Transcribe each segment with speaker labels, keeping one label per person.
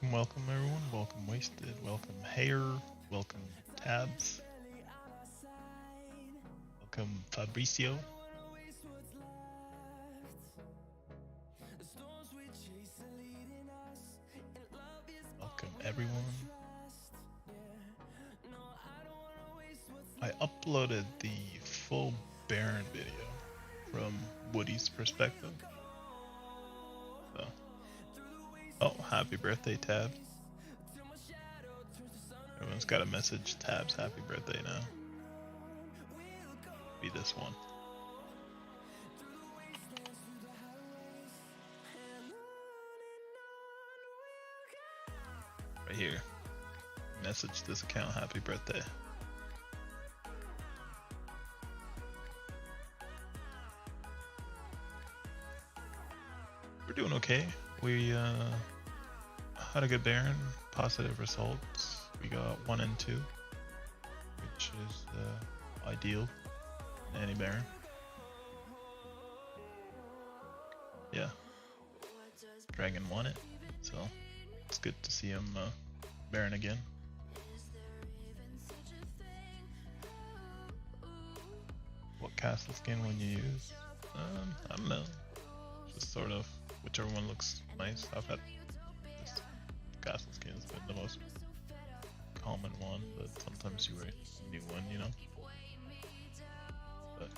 Speaker 1: Welcome everyone. Welcome Wasted. Welcome Hair. Welcome Tabs. Welcome Fabricio. Welcome everyone. I uploaded the full Baron video from Woody's perspective. So. Oh, happy birthday, Tab. Everyone's got a message. Tab's happy birthday now. Be this one. Right here. Message this account happy birthday. We're doing okay. We had a good Baron, positive results. We got 1 and 2, which is ideal in any Baron. Yeah, Dragon won it, so it's good to see him Baron again. What castle skin will you use? I don't know. Just sort of whichever one looks nice. I've had this castle skin has been the most common one, but sometimes you wear a new one, you know. But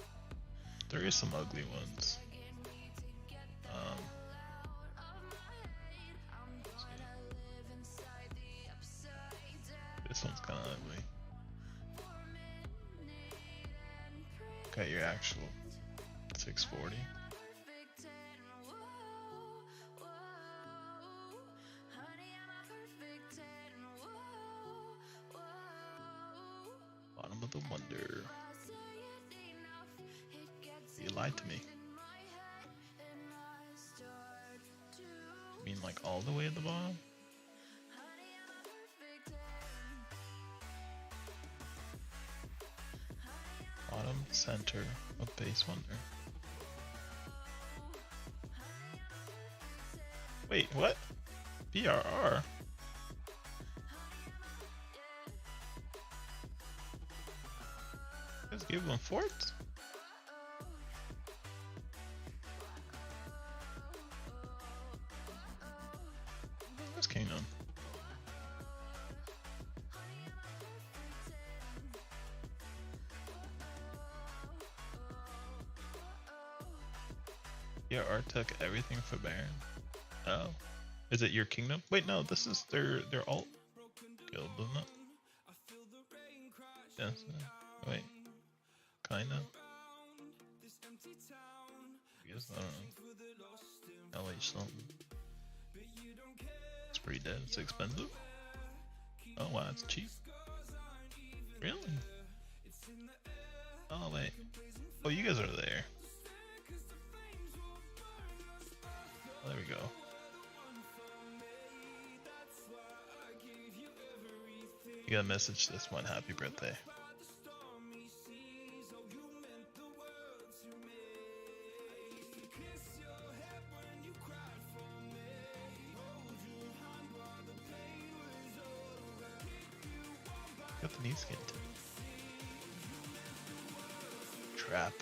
Speaker 1: there is some ugly ones. This one's kind of ugly. Okay, your actual 640. Bottom of the wonder. You lied to me. You mean like all the way at the bottom? Bottom center of base wonder. Wait, what? BRR? Let's give them forts? Where's Kingdom? Yeah, Art took everything for Baron. Oh. Is it your kingdom? Wait, no, this is their alt guild, isn't it? Yes. Wait. Kinda. I guess I don't know. LH something. It's pretty dead. It's expensive. Oh wow, it's cheap. Really? Oh wait. Oh, you guys are there. Oh, there we go. You got a message this one. Happy birthday. Got the new skin too. Trap.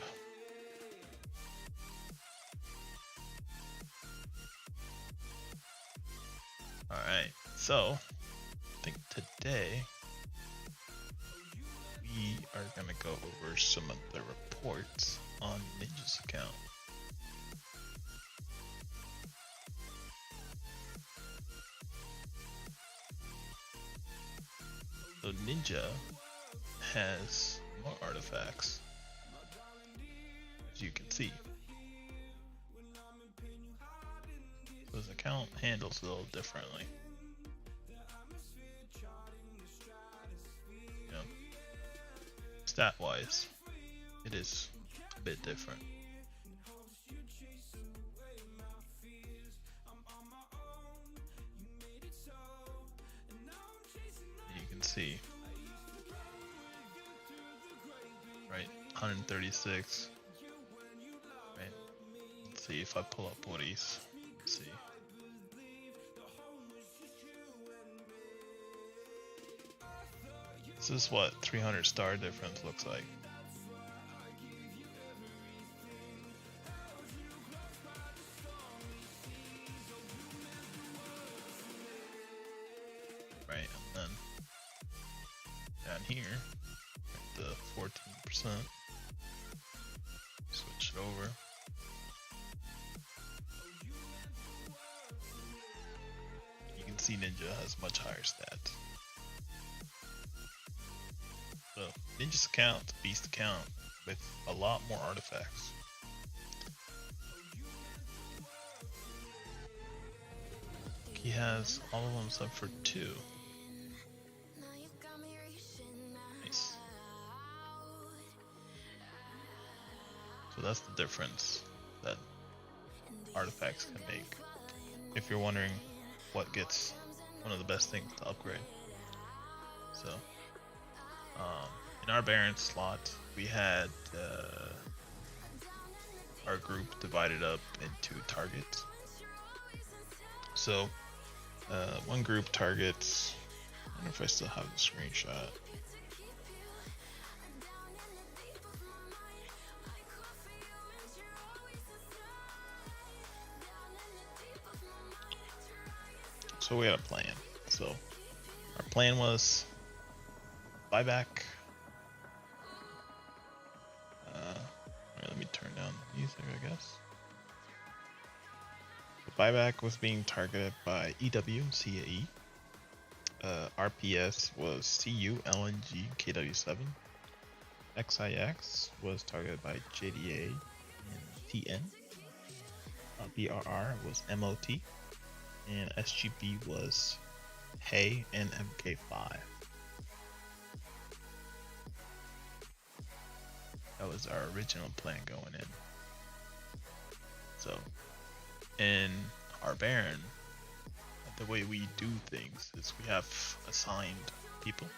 Speaker 1: Alright, so I think today we are gonna go over some of the reports on Ninja's account. So Ninja has more artifacts, as you can see. So his account handles it a little differently. You know, stat wise, it is a bit different. You can see, right, 136, right, let's see if I pull up Woody's, let's see, This is what 300 star difference looks like. Right, and then down here, the 14%. Switch it over. You can see Ninja has much higher stats. So Ninja's account, beast account with a lot more artifacts. He has all of them except for 2. Nice. So that's the difference that artifacts can make. If you're wondering what gets one of the best things to upgrade. So, in our Baron slot, we had our group divided up into targets. So, one group targets, I wonder if I still have the screenshot. So we had a plan. So our plan was buyback. Let me turn down the music, I guess. So buyback was being targeted by EW and CAE. RPS was CU, LNG, KW7. XIX was targeted by JDA and TN. BRR was MOT. And SGB was Hay and MK5. That was our original plan going in. So, in our Baron, the way we do things is we have assigned people.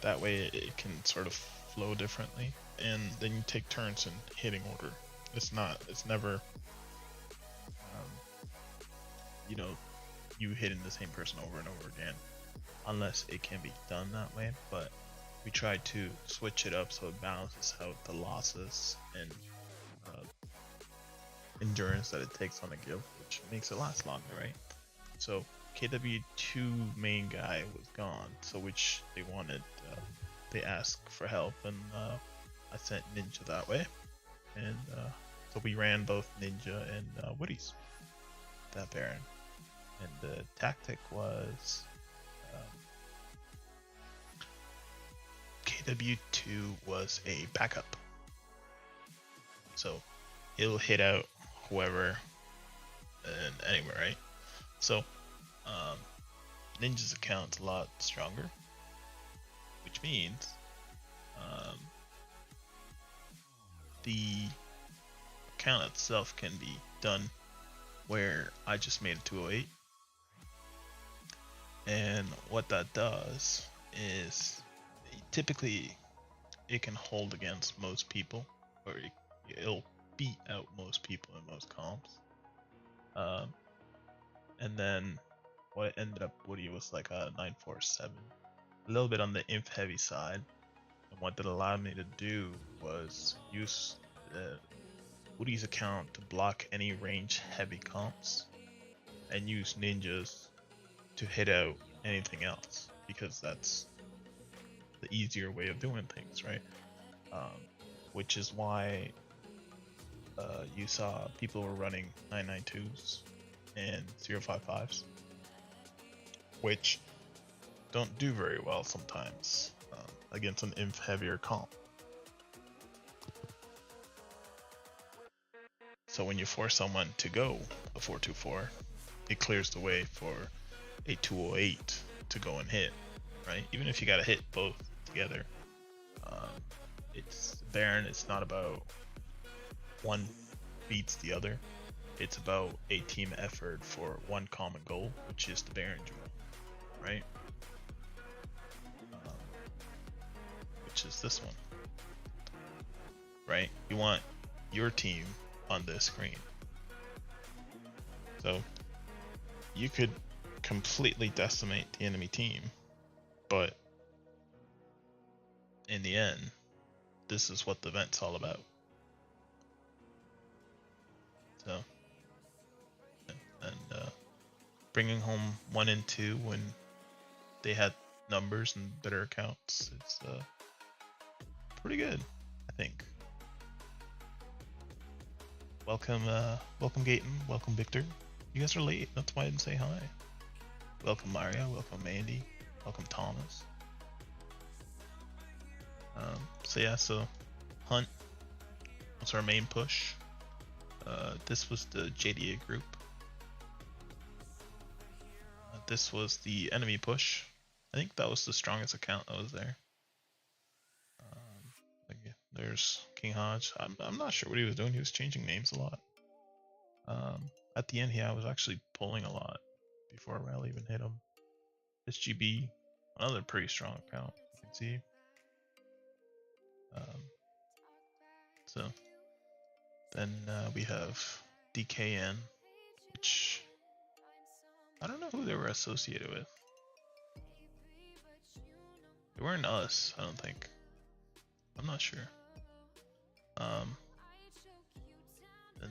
Speaker 1: That way it can sort of flow differently, and then you take turns in hitting order. It's never you hitting the same person over and over again, unless it can be done that way. But we try to switch it up so it balances out the losses and endurance that it takes on a guild, which makes it last longer, right? So KW2 main guy was gone, so which they wanted, they asked for help, and I sent Ninja that way, and so we ran both Ninja and Woodies that Baron. And the tactic was KW2 was a backup. So it'll hit out whoever and anywhere, right? So Ninja's account's a lot stronger, which means the account itself can be done where I just made a 208. And what that does is typically it can hold against most people, or it'll beat out most people in most comps. And then what it ended up Woody was like a 947, a little bit on the inf heavy side. And what that allowed me to do was use Woody's account to block any range heavy comps and use ninjas to hit out anything else, because that's the easier way of doing things, right? Which is why you saw people were running 992s and 055s, which don't do very well sometimes against an inf heavier comp. So when you force someone to go a 424, it clears the way for a 208 to go and hit, right? Even if you gotta hit both together, it's Baron. It's not about one beats the other. It's about a team effort for one common goal, which is the Baron jewel, right? Which is this one, right? You want your team on this screen. So you could completely decimate the enemy team, but in the end, this is what the event's all about. So, and bringing home 1 and 2 when they had numbers and better accounts, it's pretty good, I think. Welcome, welcome Gaten, welcome Victor. You guys are late, that's why I didn't say hi. Welcome Mario, welcome Mandy, welcome Thomas. So yeah, so Hunt was our main push. This was the JDA group. This was the enemy push. I think that was the strongest account that was there. There's King Hodge. I'm not sure what he was doing. He was changing names a lot. At the end, I was actually pulling a lot before Rally even hit him. SGB, another pretty strong account, you can see. So then we have DKN, which I don't know who they were associated with. They weren't us, I don't think. I'm not sure. Then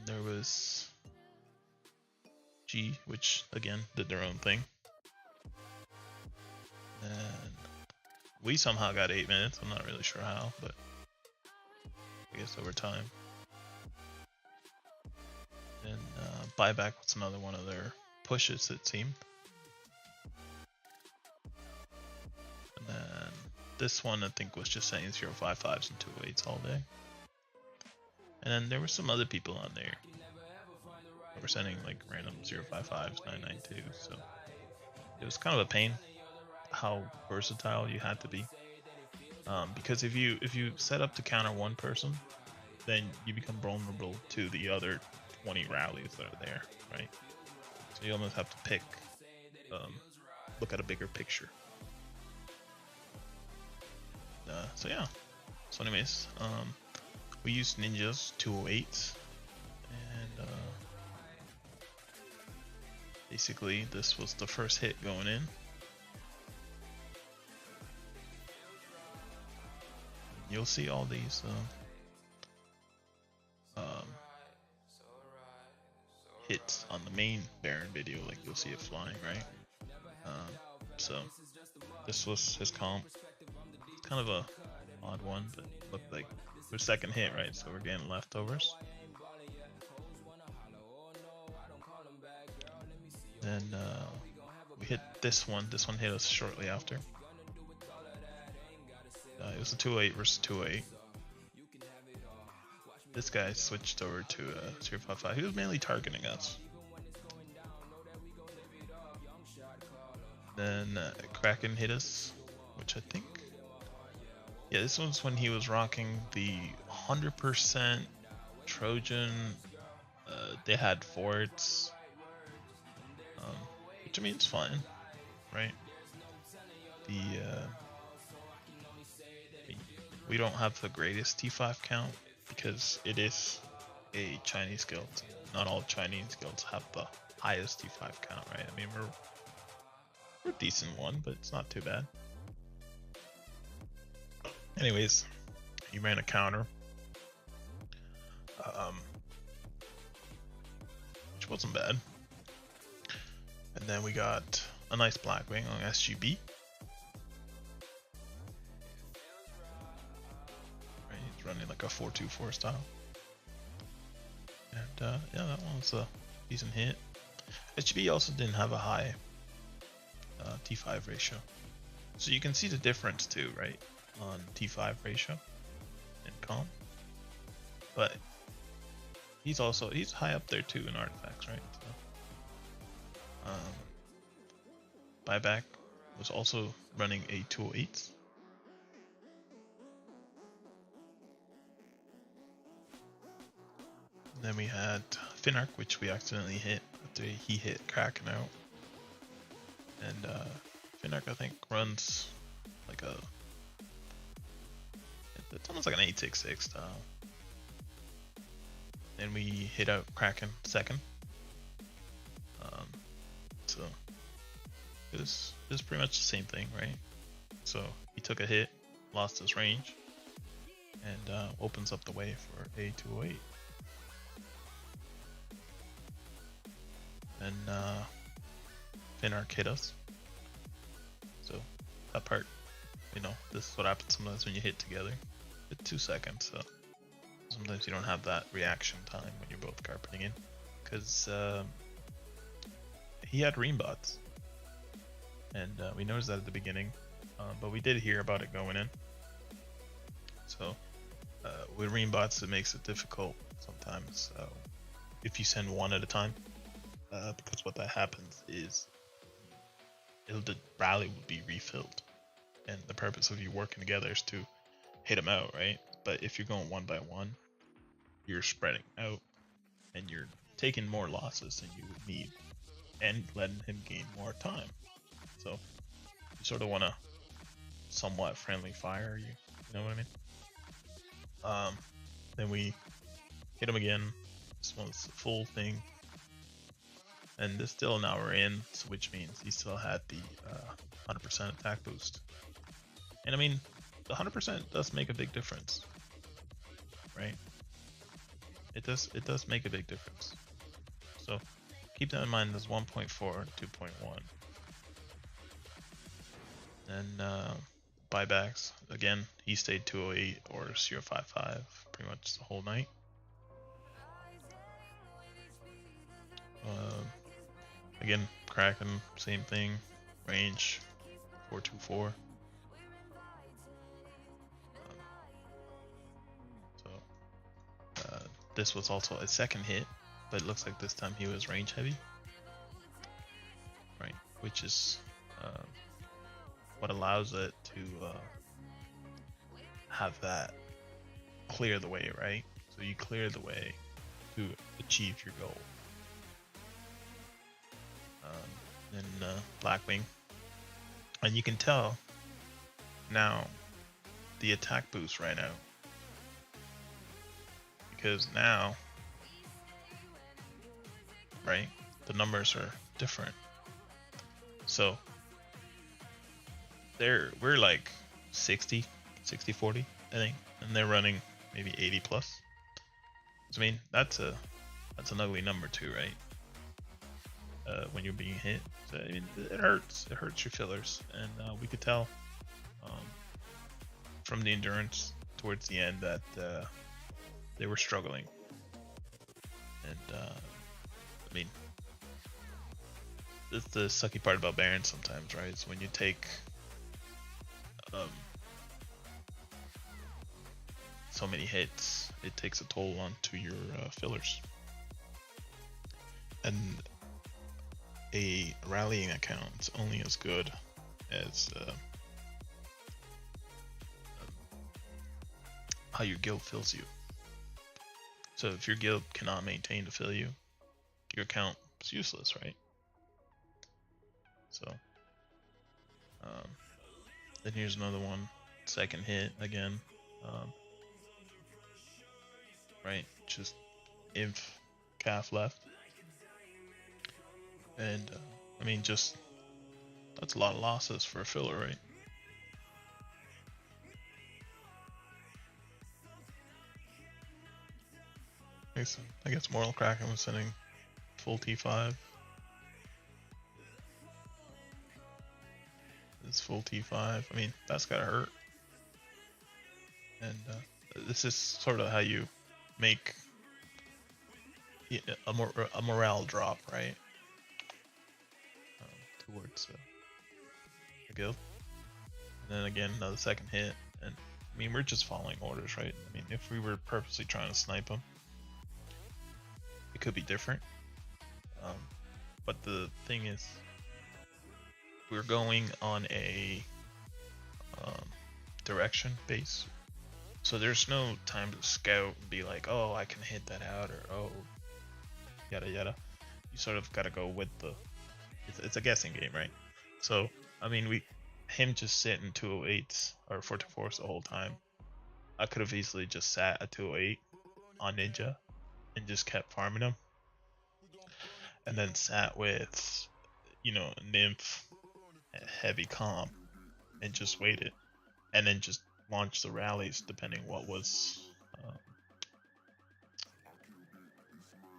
Speaker 1: there was G, which again did their own thing. And we somehow got 8 minutes. I'm not really sure how, but I guess over time. And buyback was another one of their pushes, it seemed. And then this one I think was just saying 055s and 208s all day. And then there were some other people on there that were sending like random 055s, 992s. So it was kind of a pain how versatile you had to be. Because if you set up to counter one person, then you become vulnerable to the other 20 rallies that are there, right? So you almost have to pick, look at a bigger picture. So yeah. So anyways, we used Ninja's 208, and basically this was the first hit going in. You'll see all these hits on the main Baron video, like you'll see it flying, right? So this was his comp. It's kind of a odd one, but looked like their second hit, right? So we're getting leftovers. Then we hit this one. This one hit us shortly after. It was a 208 versus 208. This guy switched over to 055. He was mainly targeting us. Then Kraken hit us, which I think... Yeah, this one's when he was rocking the 100% Trojan. They had forts. Which I mean, it's fine, right? We don't have the greatest T5 count because it is a Chinese guild. Not all Chinese guilds have the highest T5 count, right? I mean, we're a decent one, but it's not too bad. Anyways, he ran a counter, which wasn't bad. And then we got a nice Blackwing on SGB. Right, he's running like a 4-2-4 style. And yeah, that one was a decent hit. SGB also didn't have a high T5 ratio. So you can see the difference too, right? On T5 ratio and comp. But he's high up there too in artifacts, right? So, buyback was also running a 208. And then we had Finark, which we accidentally hit after he hit Kraken out. And Finark, I think, runs like a... It's almost like an 866 style. Then we hit out Kraken second. So it was pretty much the same thing, right? So he took a hit, lost his range, and opens up the way for a 208. And Finn hit us. So that part, you know, this is what happens sometimes when you hit together. It's 2 seconds, so sometimes you don't have that reaction time when you're both carpeting in, because he had ream bots, and we noticed that at the beginning, but we did hear about it going in. So with ream bots, it makes it difficult sometimes if you send one at a time, because what that happens is the rally will be refilled, and the purpose of you working together is to hit them out, right? But if you're going one by one, you're spreading out and you're taking more losses than you would need and letting him gain more time. So you sort of want to somewhat friendly fire, you know what I mean? Then we hit him again. This one's the full thing, and this still an hour in, so which means he still had the 100% attack boost. And I mean, the 100% does make a big difference, right? It does make a big difference. So keep that in mind. There's 1.4, 2.1, and buybacks again. He stayed 208 or 0.55 pretty much the whole night. Again, Kraken, same thing. Range 424. This was also a second hit, but it looks like this time he was range heavy, right? Which is what allows it to have that clear the way, right? So you clear the way to achieve your goal. Then Blackwing, and you can tell now the attack boost right now, because now, right, the numbers are different. So we're like 60 40 I think, and they're running maybe 80 plus. So, I mean, that's an ugly number too, right? When you're being hit, so I mean, it hurts your fillers, and we could tell from the endurance towards the end that they were struggling. And I mean, that's the sucky part about Baron sometimes, right? It's when you take so many hits, it takes a toll onto your fillers. And a rallying account is only as good as how your guild fills you. So if your guild cannot maintain to fill you, your account is useless, right? So then here's another one, second hit again, right? Just inf calf left, and I mean, just that's a lot of losses for a filler, right? I guess Moral Kraken was sending full T5. It's full T5. I mean, that's gotta hurt. And this is sort of how you make a morale drop, right? Towards the guild. And then again, another second hit. And I mean, we're just following orders, right? I mean, if we were purposely trying to snipe them, it could be different. But the thing is, we're going on a direction base, so there's no time to scout and be like, oh, I can hit that out, or oh, yada yada. You sort of gotta go with the, it's a guessing game, right? So I mean, him just sitting 208s or 424s the whole time, I could have easily just sat at 208 on Ninja and just kept farming him, and then sat with, you know, Nymph, heavy comp, and just waited, and then just launch the rallies depending what was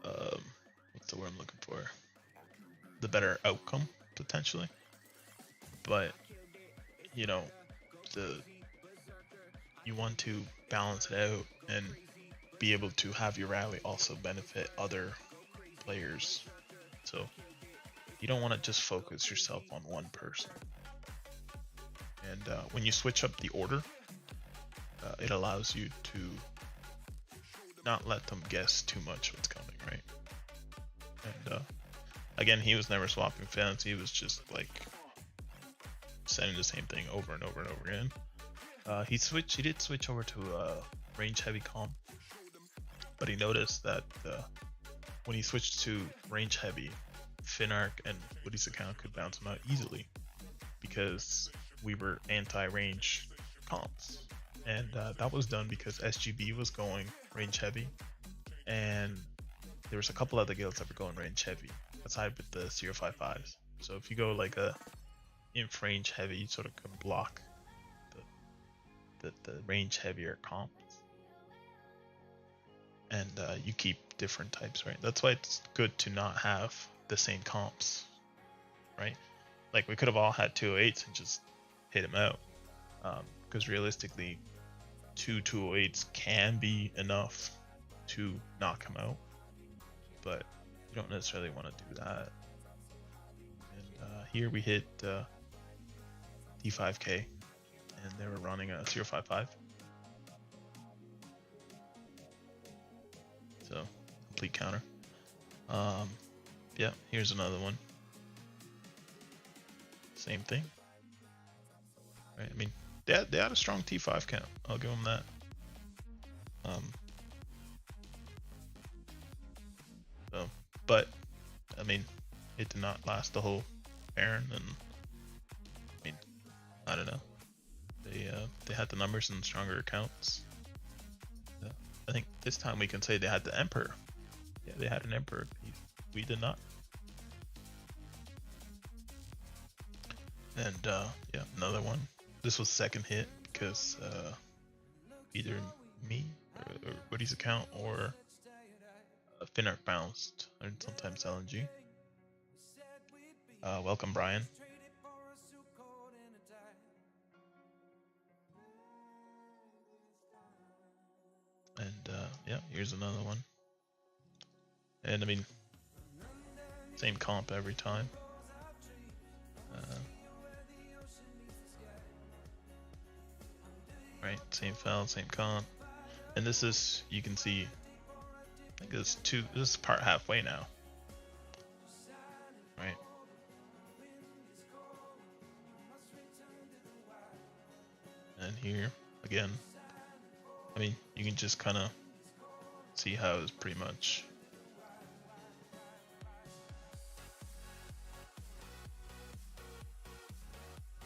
Speaker 1: what's the word I'm looking for? The better outcome potentially. But you know, you want to balance it out and be able to have your rally also benefit other players. So you don't want to just focus yourself on one person. And when you switch up the order, it allows you to not let them guess too much what's coming, right? And again, he was never swapping fence. He was just like sending the same thing over and over and over again. He did switch over to range heavy comp, but he noticed that when he switched to range heavy, Finark and Woody's account could bounce him out easily because we were anti-range comps, and that was done because SGB was going range heavy, and there was a couple other guilds that were going range heavy aside with the 055s. So if you go like a inf range heavy, you sort of can block the range heavier comps, and you keep different types, right? That's why it's good to not have the same comps, right? Like we could have all had 208s and just hit him out, because realistically 208s can be enough to knock him out, but you don't necessarily want to do that. And here we hit D5K, and they were running a 055. So complete counter. Yeah, here's another one. Same thing. Right? I mean, they had a strong T5 count. I'll give them that. So, but I mean, it did not last the whole Baron, and I mean, I don't know. They had the numbers and stronger accounts. I think this time we can say they had the Emperor. Yeah, they had an Emperor. We did not. And yeah, another one. This was second hit because either me or Woody's account or Finark bounced, and sometimes LNG. Welcome, Brian. And yeah, here's another one. And I mean, same comp every time. Right, same file, same comp. And this is, you can see, I think this is part halfway now. Right. And here, again, I mean, you can just kind of see how it's pretty much.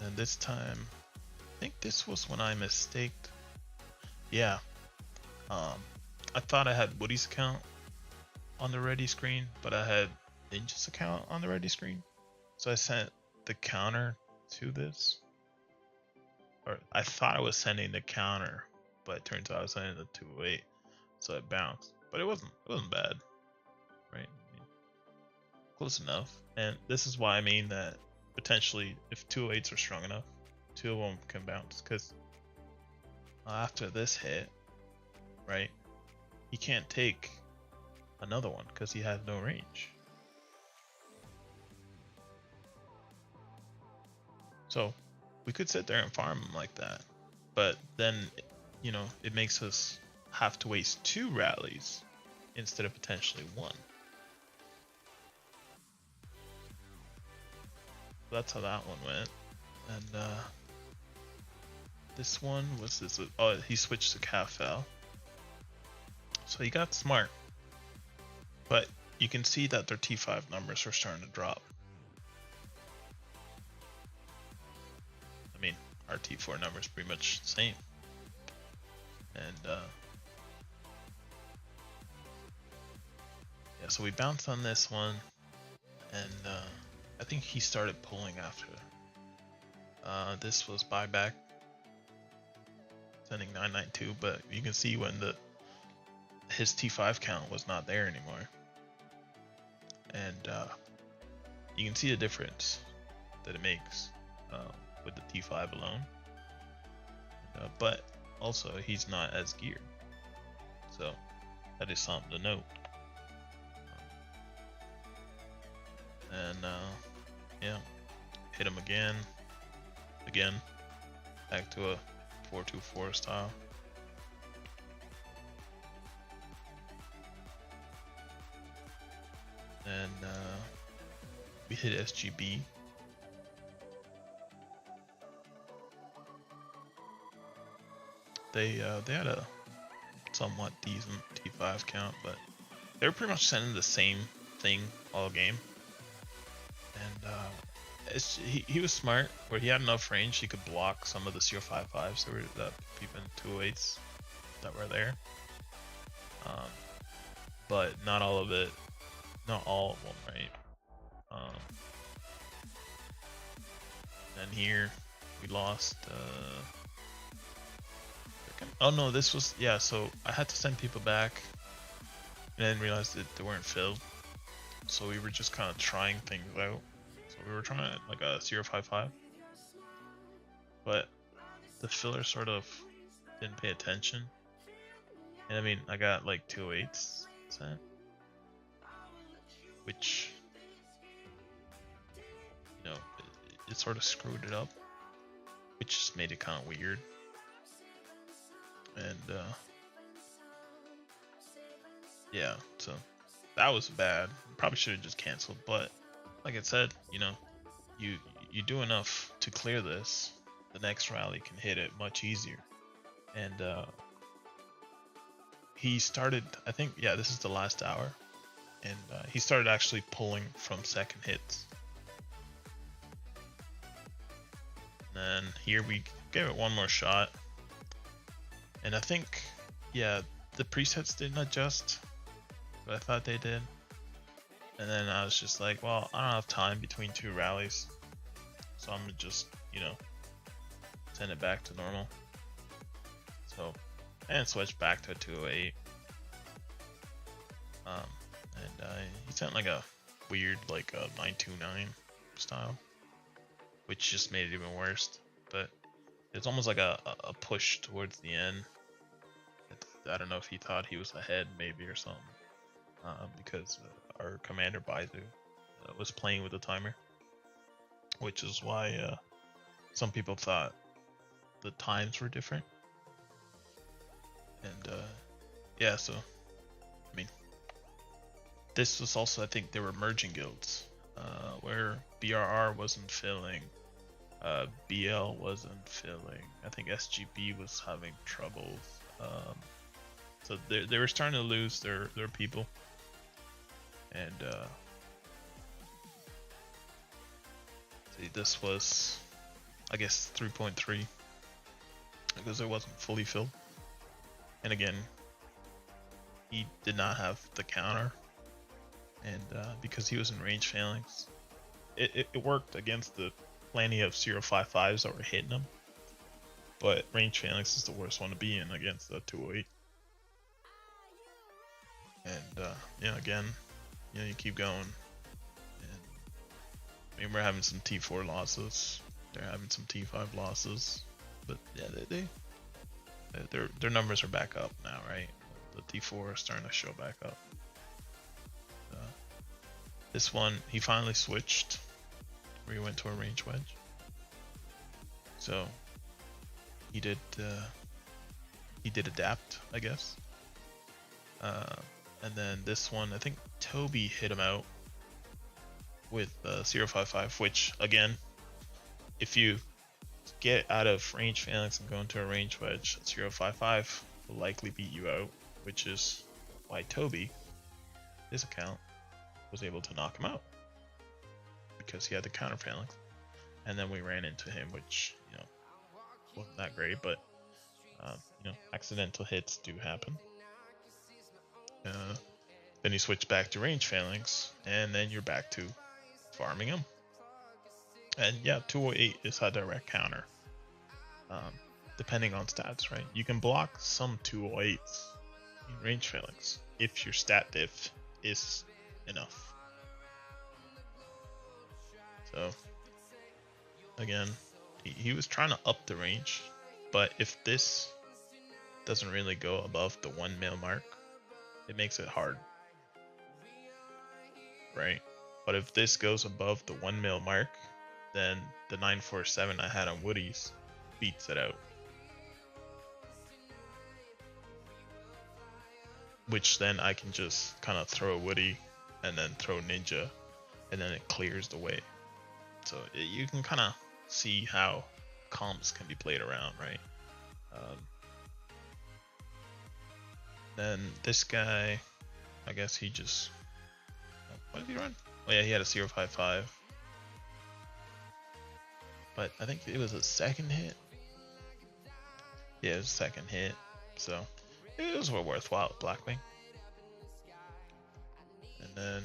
Speaker 1: And this time, I think this was when I mistaked. Yeah. I thought I had Woody's account on the ready screen, but I had Ninja's account on the ready screen. So I sent the counter to this. Or I thought I was sending the counter, but it turns out I was sending the 208. So it bounced. But it wasn't bad. Right? I mean, close enough. And this is why I mean that potentially if 208s are strong enough, 2 of them can bounce, because after this hit, right, he can't take another one because he has no range. So we could sit there and farm him like that, but then, you know, it makes us have to waste 2 rallies instead of potentially 1. That's how that one went. And this one was this. Oh, he switched to Cafel, so he got smart. But you can see that their T5 numbers are starting to drop. I mean, our T4 numbers pretty much the same. And yeah, so we bounced on this one, and I think he started pulling after. This was buyback. sending 992, but you can see when his T5 count was not there anymore, and you can see the difference that it makes with the T5 alone. But also he's not as geared, so that is something to note. And yeah, hit him again, back to a 4-2-4 style. And we hit SGB. They had a somewhat decent T5 count, but they were pretty much sending the same thing all game. And he was smart, where he had enough range he could block some of the 0.55s that even 208s that were there. But not all of it, not all of them, right? And here we lost. Oh no, this was, yeah, so I had to send people back and then realized that they weren't filled. So we were just kind of trying things out. So we were trying like a 0.55, but the filler sort of didn't pay attention. And I mean, I got like 208s sent, which, you know, it sort of screwed it up, which just made it kind of weird. And yeah, so that was bad. Probably should have just canceled, but like I said, you know, you do enough to clear this, the next rally can hit it much easier. And he started, I think, yeah, this is the last hour, and he started actually pulling from second hits. And then here we gave it one more shot, and I think, yeah, the presets didn't adjust, but I thought they did. And then I was just like, well, I don't have time between two rallies, so I'm gonna just, you know, send it back to normal. So, and switch back to a 208. And he sent like a weird, like a 929 style, which just made it even worse. But it's almost like a push towards the end. I don't know if he thought he was ahead, maybe, or something, because our commander Baizu was playing with the timer, which is why some people thought the times were different. And yeah, so I mean, this was also, I think, they were merging guilds, where BRR wasn't filling, BL wasn't filling. I think SGB was having troubles. So they were starting to lose their people. And see, this was, I guess, 3.3, because it wasn't fully filled. And again, he did not have the counter, and because he was in range phalanx, it worked against the plenty of 0.55s that were hitting him. But range phalanx is the worst one to be in against the 208. And yeah, again, you know, you keep going. And I mean, we're having some T4 losses. They're having some T5 losses. But yeah, their numbers are back up now, right? The T4 is starting to show back up. This one, he finally switched, where he went to a range wedge. So he did adapt, I guess. And then this one, I think Toby hit him out with 0.55, which, again, if you get out of range phalanx and go into a range wedge, 0.55 will likely beat you out, which is why Toby, his account, was able to knock him out, because he had the counter phalanx. And then we ran into him, which, you know, wasn't that great, but you know, accidental hits do happen. Then you switch back to range phalanx, and then you're back to farming him. And yeah, 208 is a direct counter. depending on stats, right? You can block some 208s in range phalanx if your stat diff is enough. So again, he was trying to up the range, but if this doesn't really go above the 1 mil mark, it makes it hard, right? But if this goes above the 1 mil mark, then the 947 I had on Woody's beats it out. Which then I can just kind of throw Woody and then throw Ninja, and then it clears the way. So you can kind of see how comps can be played around, right? Then this guy, I guess he just, what did he run? Oh yeah, he had a 055. But I think it was a second hit. Yeah, it was a second hit. So it was worthwhile at Blackwing. And then,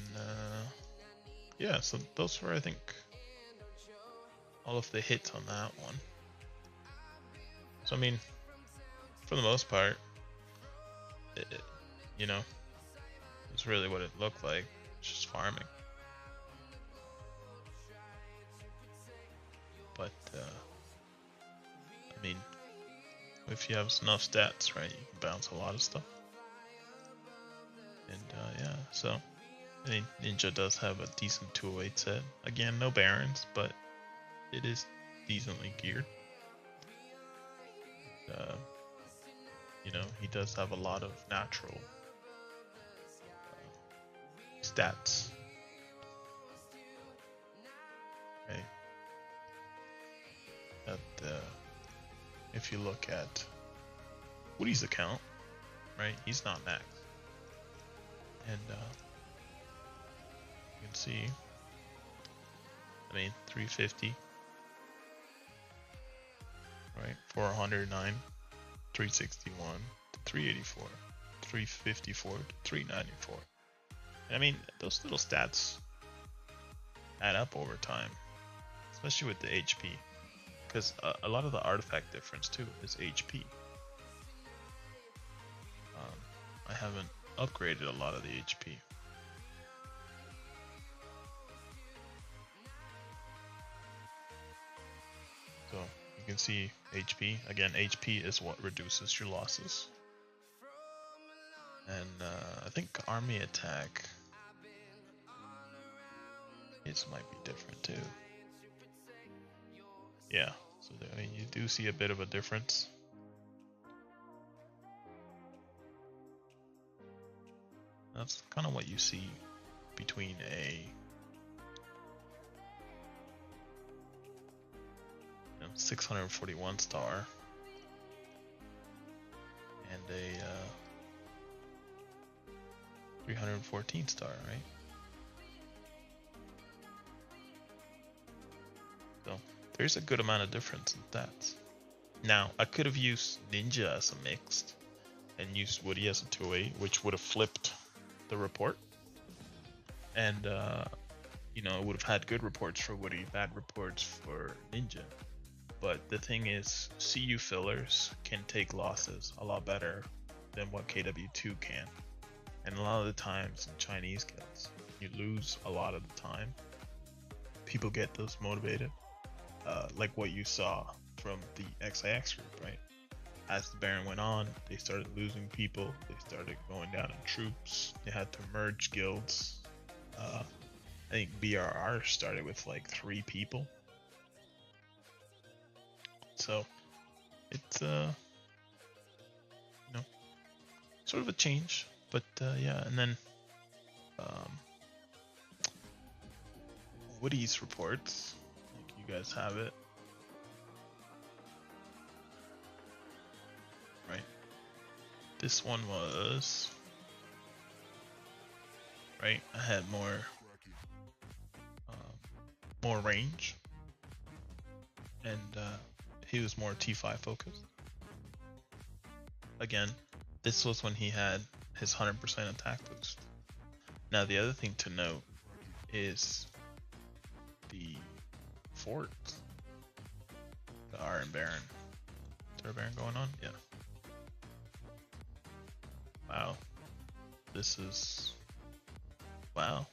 Speaker 1: yeah, so those were, I think, all of the hits on that one. So, I mean, for the most part, you know, it's really what it looked like. It's just farming. But, I mean, if you have enough stats, right, you can bounce a lot of stuff. And, yeah, so, I mean, Ninja does have a decent 208 set. Again, no Barons, but it is decently geared. You know, he does have a lot of natural stats. Okay. If you look at Woody's account, right, he's not max. And you can see, I mean, 350, right, 409, 361 to 384, 354 to 394. And I mean, those little stats add up over time, especially with the HP, because a lot of the artifact difference too is HP. I haven't upgraded a lot of the HP. So you can see HP. Again, HP is what reduces your losses. And I think army attack, this might be different too. Yeah, so I mean, you do see a bit of a difference. That's kind of what you see between a 641 star and a 314 star, right? So there's a good amount of difference in stats. Now, I could have used Ninja as a mixed and used Woody as a 208, which would have flipped the report. And, you know, it would have had good reports for Woody, bad reports for Ninja. But the thing is, CU fillers can take losses a lot better than what KW2 can. And a lot of the times in Chinese kills, you lose a lot of the time. People get those motivated, like what you saw from the XIX group, right? As the Baron went on, they started losing people, they started going down in troops, they had to merge guilds. I think BRR started with like 3 people. So it's you know, sort of a change, but yeah. And then Woody's reports, like you guys have it, right? This one was right. I had more range, and he was more T5 focused. Again, this was when he had his 100% attack boost. Now the other thing to note is the forts, the R and Baron. there a Baron going on? Yeah. Wow. This is... Wow.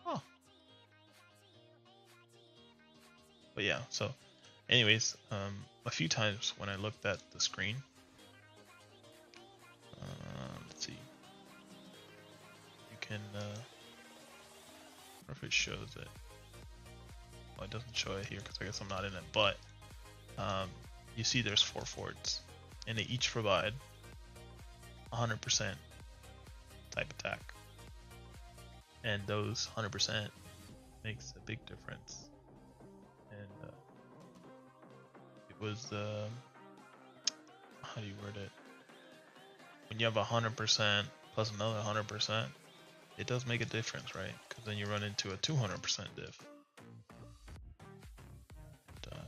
Speaker 1: Oh. But yeah, so anyways, a few times when I looked at the screen, let's see, you can, I don't know if it shows it. Well, it doesn't show it here because I guess I'm not in it, but you see there's 4 forts, and they each provide 100% type attack, and those 100% makes a big difference. And it was how do you word it? When you have 100% plus another 100%, it does make a difference, right? Because then you run into a 200% diff. And,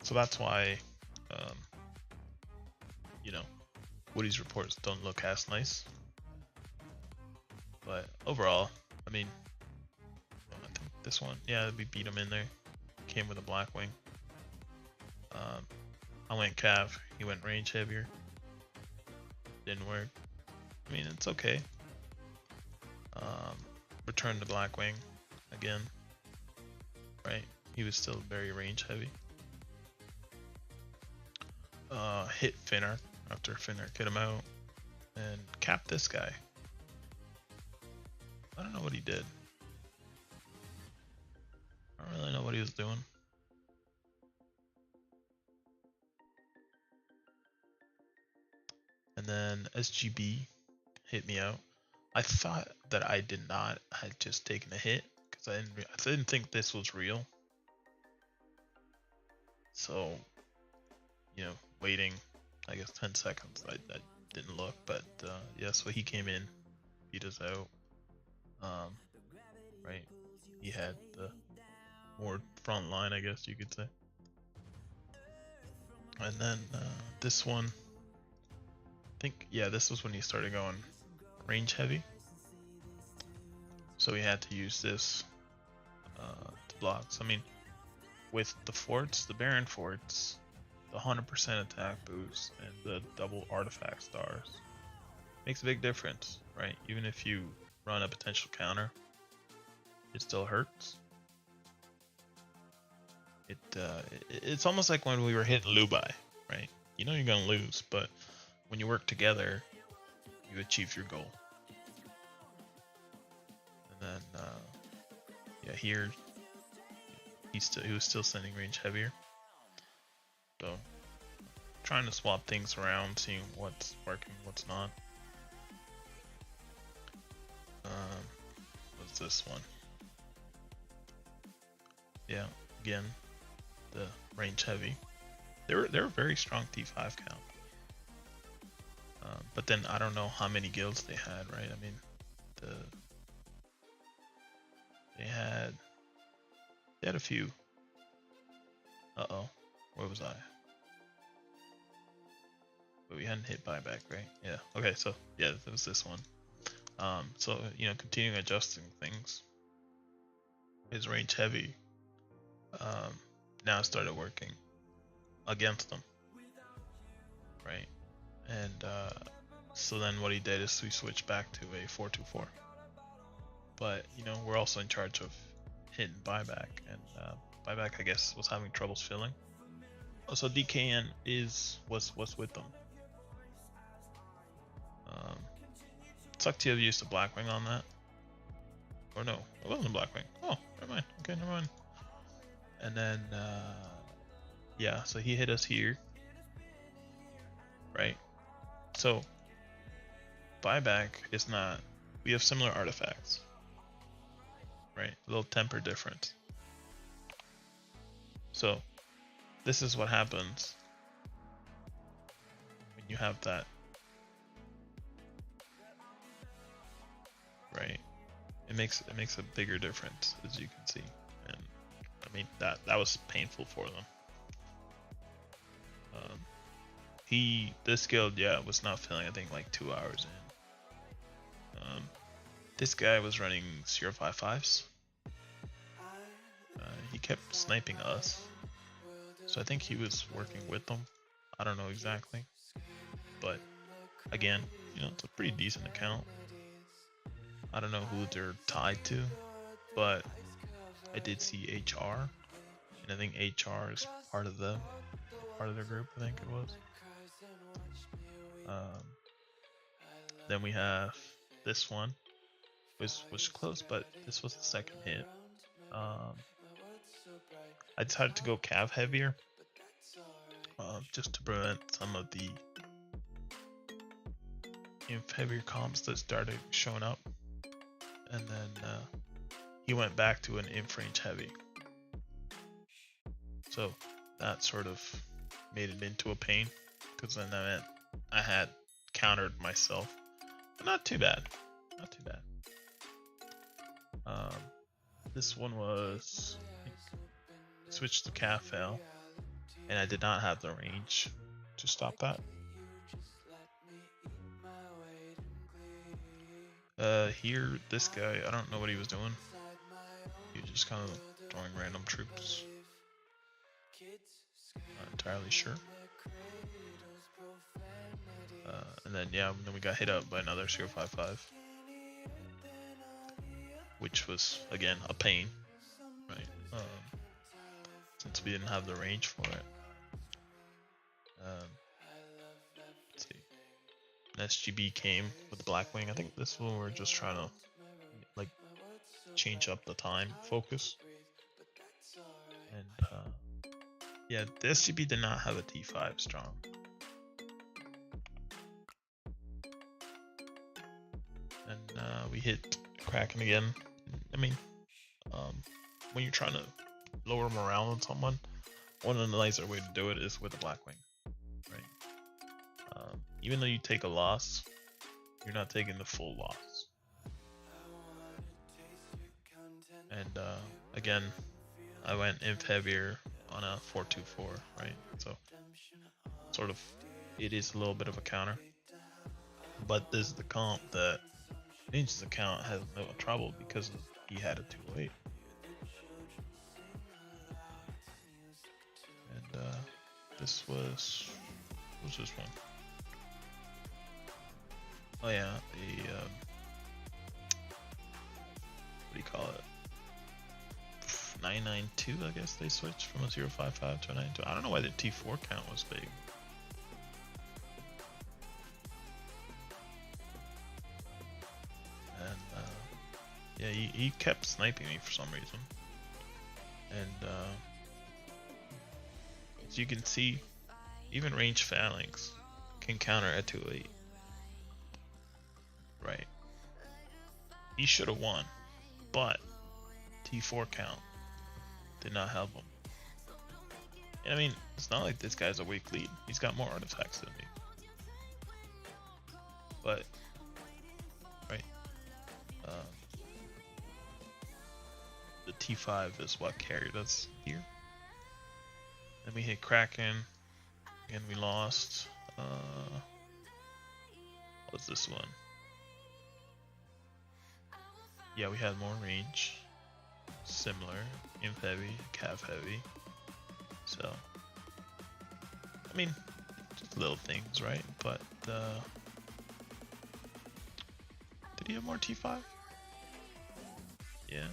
Speaker 1: so that's why, you know, Woody's reports don't look as nice. But overall, I mean, I think this one, yeah, we beat him in there. Came with a black wing. I went cav, he went range heavier. Didn't work. I mean, it's okay. Returned the black wing again. Right? He was still very range heavy. Hit Finark after Finark hit him out. And capped this guy. I don't know what he did. I don't really know what he was doing. And then SGB hit me out. I thought that I did not had just taken a hit because I didn't think this was real. So, you know, waiting, I guess 10 seconds. I didn't look, but yeah. So he came in, beat us out. Right, he had the more front line, I guess you could say. And then this one, I think, yeah, this was when he started going range heavy. So he had to use this to block. So, I mean, with the forts, the Baron forts, the 100% attack boost, and the double artifact stars makes a big difference, right? Even if you run a potential counter, it still hurts. It's almost like when we were hitting Lubai, right? You know you're gonna lose, but when you work together, you achieve your goal. And then, yeah, here he was still sending range heavier. So trying to swap things around, seeing what's working, what's not. What's this one? Yeah, again, the range heavy. They're very strong T5 count. But then I don't know how many guilds they had, right? I mean, they had a few. Where was I? But we hadn't hit buyback, right? Yeah. Okay, so yeah, it was this one. So you know, continuing adjusting things. His range heavy now started working against them, right? And so then what he did is we switched back to a 4-2-4. But you know, we're also in charge of hitting buyback, and buyback, I guess, was having troubles filling. Also, DKN was with them. Sucked to have used a Blackwing on that. Or no, it wasn't a Blackwing. Oh, never mind. Okay, never mind. And then, yeah, so he hit us here. Right? So, buyback is not... We have similar artifacts. Right? A little temper difference. So, this is what happens when you have that. Right? It makes a bigger difference, as you can see. And I mean, that was painful for them. This guild, yeah, was not filling, I think, like 2 hours in. This guy was running 0.55s, kept sniping us. So I think he was working with them. I don't know exactly. But again, you know, it's a pretty decent account. I don't know who they're tied to, but I did see HR, and I think HR is part of their group. I think it was. Then we have this one, which was close, but this was the second hit. I decided to go cav heavier, just to prevent some of the inf heavier comps that started showing up, and then he went back to an inf range heavy. So that sort of made it into a pain, because then that meant I had countered myself. But not too bad. Not too bad. This one was, I think, switched to cav fail, and I did not have the range to stop that. Here, this guy, I don't know what he was doing. He was just kind of throwing random troops. Not entirely sure. And then yeah, then we got hit up by another 055, which was again a pain, right? Since we didn't have the range for it. Let's see. An SGB came with the Blackwing. I think this one we're just trying to like change up the time focus. And yeah, the SGB did not have a T5 strong. And we hit Kraken again. I mean, when you're trying to lower morale on someone, one of the nicer way to do it is with a Blackwing, right? Even though you take a loss, you're not taking the full loss. And again, I went inf heavier on a 424, right? So sort of, it is a little bit of a counter. But this is the comp that Ninja's account has no trouble because he had a 208. And this was, what was this one? Oh yeah, the what do you call it? 992, I guess they switched from a 055 to a 92. I don't know why the T4 count was big. And yeah, he kept sniping me for some reason. And as you can see, even range phalanx can counter at 208. Right. He should have won, but T4 count did not help him. And I mean, it's not like this guy's a weak lead. He's got more artifacts than me. But, right. The T5 is what carried us here. Then we hit Kraken. Again, we lost. What's this one? Yeah, we had more range. Similar. Inf heavy, cav heavy. So, I mean, just little things, right? But, did he have more T5? Yeah.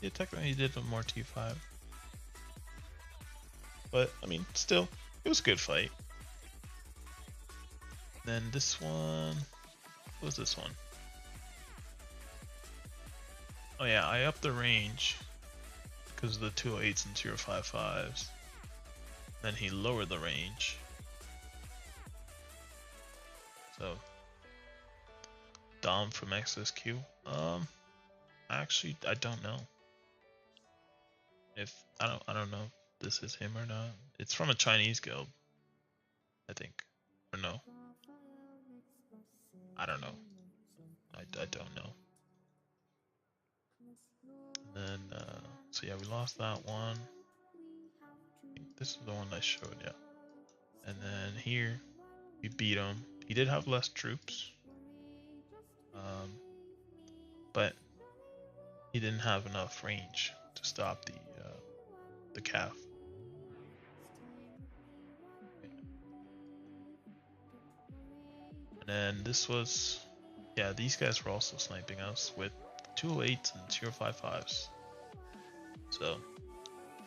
Speaker 1: Yeah, technically he did have more T5. But, I mean, still, it was a good fight. Then this one, what was this one? Oh yeah, I upped the range because of the 208s and 055s. Then he lowered the range. So, Dom from XSQ. Actually, I don't know. If I don't know if this is him or not. It's from a Chinese guild, I think, or no. I don't know. I don't know. And then, so yeah, we lost that one. I think this is the one I showed, yeah. And then here, we beat him. He did have less troops. But he didn't have enough range to stop the calf. And then this was, yeah, these guys were also sniping us with 208s and 055s. So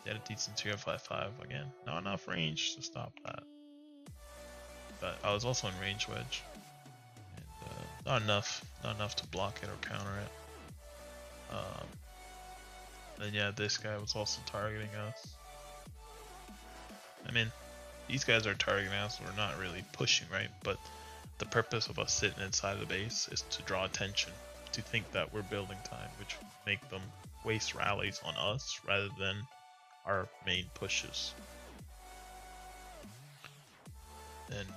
Speaker 1: he had a decent 055 again. Not enough range to stop that. But I was also in range wedge. And, not enough to block it or counter it. And yeah, this guy was also targeting us. I mean, these guys are targeting us, we're not really pushing, right? But the purpose of us sitting inside the base is to draw attention, to think that we're building time, which would make them waste rallies on us rather than our main pushes. And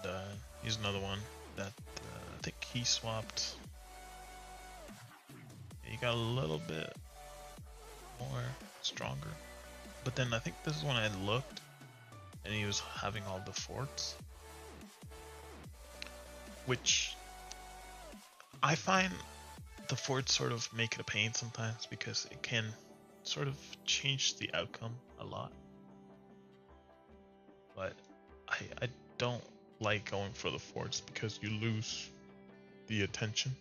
Speaker 1: here's another one that I think he swapped. He got a little bit more stronger, but then I think this is when I looked and he was having all the forts, which I find the forts sort of make it a pain sometimes because it can sort of change the outcome a lot. But I don't like going for the forts because you lose the attention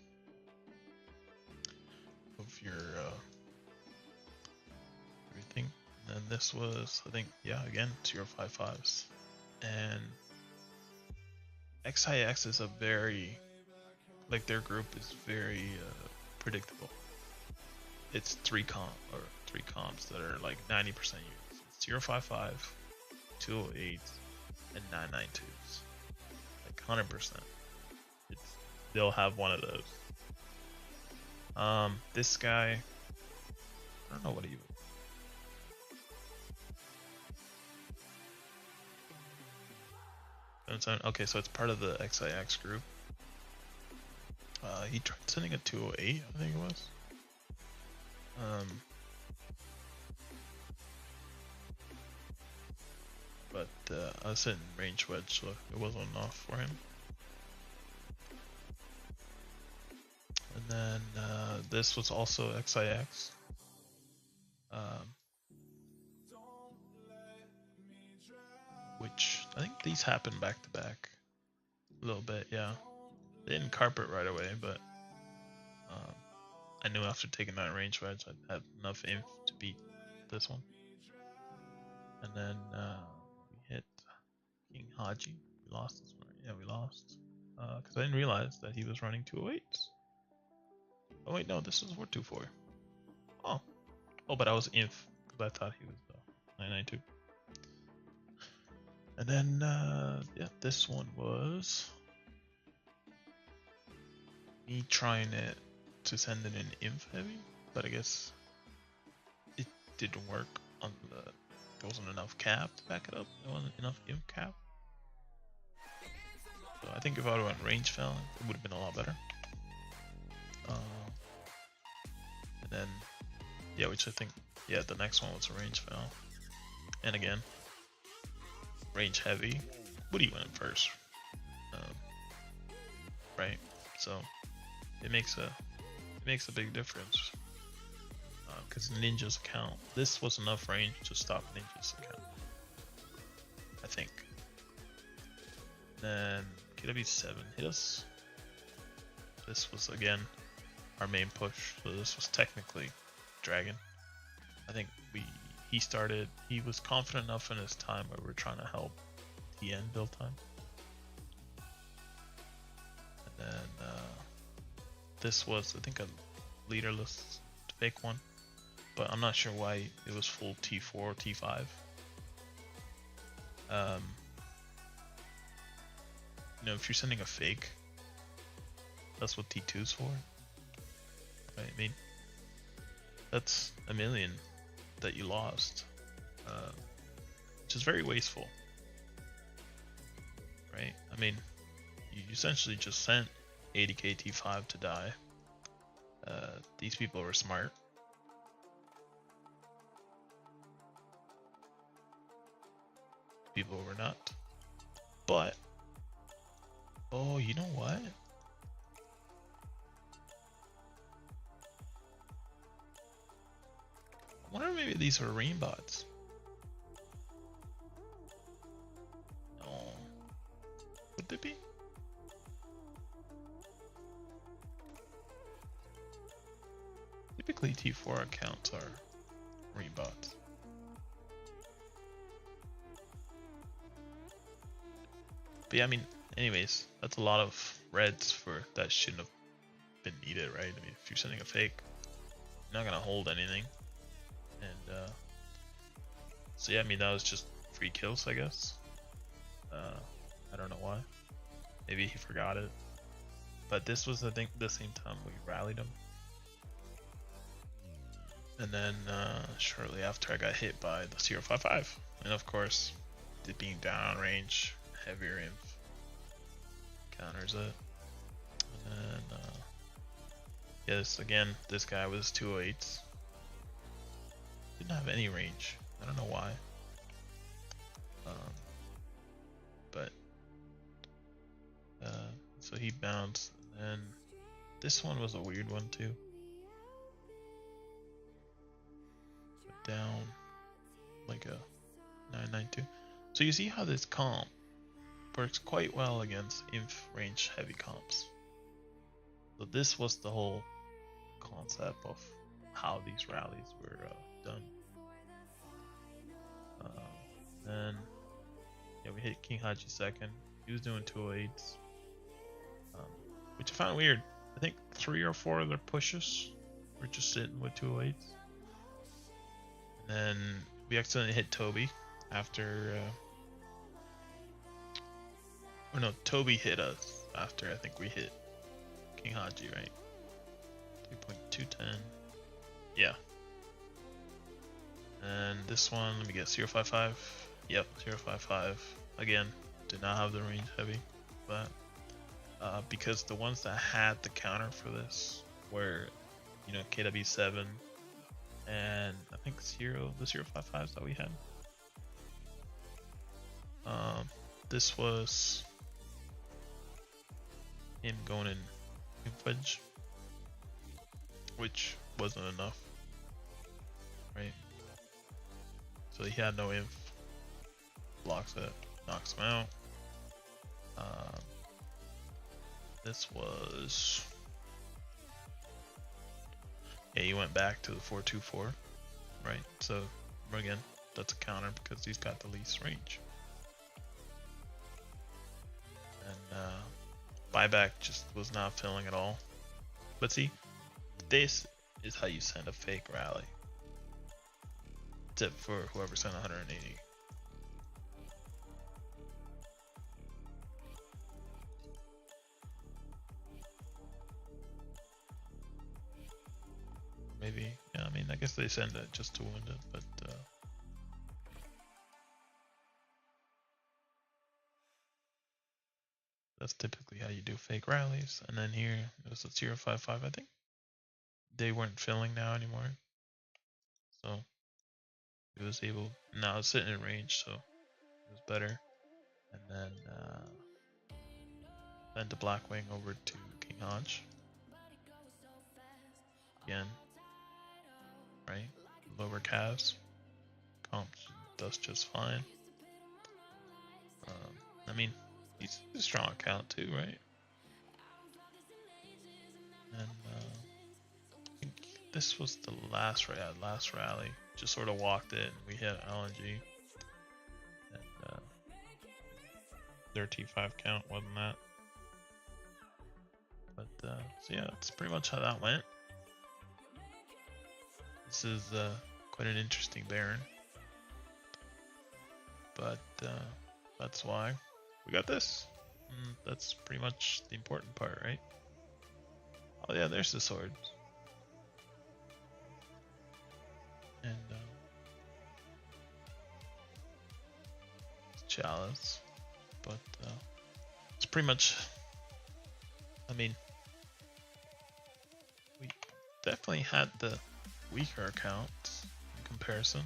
Speaker 1: of your everything. And then this was, I think, yeah, again, 055s. And XIX is a very, like, their group is very predictable. It's three comps that are like 90% used. It's 055, 208, and 992s. Like 100%. They'll have one of those. This guy, I don't know what he. Okay, so it's part of the XIX group. He tried sending a 208, I think it was. But I was sitting range wedge, so it wasn't enough for him. And then this was also XIX. Which I think these happened back to back a little bit, yeah. They didn't carpet right away, but I knew after taking that range wedge I'd have enough inf to beat this one. And then we hit King Haji. We lost this one. Yeah, we lost. Because I didn't realize that he was running 208s. Oh wait, no, this is 424. Oh, but I was inf because I thought he was 992. And then yeah, this one was me trying it to send in an inf heavy, but I guess it didn't work on there wasn't enough cap to back it up. There wasn't enough inf cap. So I think if I would have went range fell, it would have been a lot better. And then yeah, which I think, yeah, the next one was a range fell. And again, range heavy, Woody went in first, right? So it makes a big difference because Ninja's account, this was enough range to stop Ninja's account, I think. Then KW7 hit us. This was again our main push, so this was technically Dragon. I think he was confident enough in his time where we're trying to help TN build time. And then this was, I think, a leaderless fake one, but I'm not sure why it was full T4 or T5. You know, if you're sending a fake, that's what T2's for, right? I mean, that's a million that you lost, which is very wasteful, right? I mean, you essentially just sent 80k T5 to die. These people were smart. People were not. But, oh, you know what? wonder if maybe these are rain bots. No. Would they be? Typically T4 accounts are rain bots. But yeah, I mean, anyways, that's a lot of reds for that shouldn't have been needed, right? I mean, if you're sending a fake, you're not gonna hold anything. And so yeah, I mean, that was just free kills, I guess. I don't know why. Maybe he forgot it. But this was, I think, the same time we rallied him. And then shortly after, I got hit by the 055. And of course, it being downrange, heavier inf counters it. And then, yes, again, this guy was 208s. Didn't have any range. I don't know why. But so he bounced, and then this one was a weird one too. Down like a 992. So you see how this comp works quite well against inf range heavy comps. So this was the whole concept of how these rallies were done. Then yeah, we hit King Haji second. He was doing 208s, which I found weird. I think 3 or 4 of their pushes were just sitting with 208s. And then we accidentally hit Toby after. Or no, Toby hit us after I think we hit King Haji, right? 3.210. Yeah. And this one, let me get 055. Yep, 055. Again, did not have the range heavy, but because the ones that had the counter for this were, you know, KW7 and I think the 055s that we had. This was him going in fudge, which wasn't enough, right? So he had no inf, blocks it, knocks him out. This was, yeah, he went back to the 424, right? So again, that's a counter because he's got the least range. And buyback just was not filling at all. But see, this is how you send a fake rally. Except for whoever sent 180. Maybe, yeah, I mean, I guess they send it just to win it, but that's typically how you do fake rallies. And then here, it was a 055, I think. They weren't filling now anymore. So, it was able, now it's sitting in range, so it was better. And then the Blackwing over to King Hodge. Again, right? Lower calves. Comp does just fine. I mean, he's a strong account too, right? And I think this was the last rally. Just sort of walked it, and we hit LNG. And their T5 count wasn't that. But so yeah, that's pretty much how that went. This is quite an interesting Baron. But that's why we got this. That's pretty much the important part, right? Oh yeah, there's the swords. And chalice. But it's pretty much, I mean, we definitely had the weaker accounts in comparison,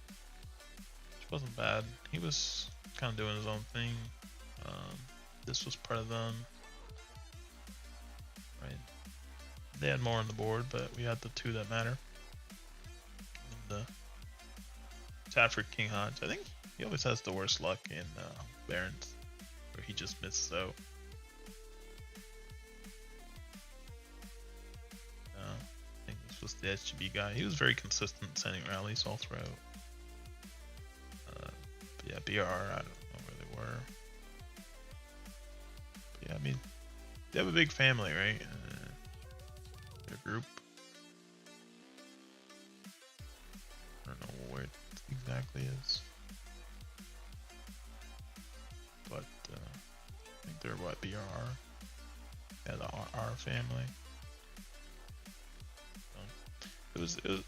Speaker 1: which wasn't bad. He was kind of doing his own thing. This was part of them, right? They had more on the board, but we had the two that matter. Stafford King Hodge. I think he always has the worst luck in Barons, where he just misses out. I think this was the SGB guy. He was very consistent sending rallies all throughout. But yeah, BR, I don't know where they were. But yeah, I mean, they have a big family, right? Their group. I don't know where it exactly is. But I think they're what, BR? Yeah, the R family. It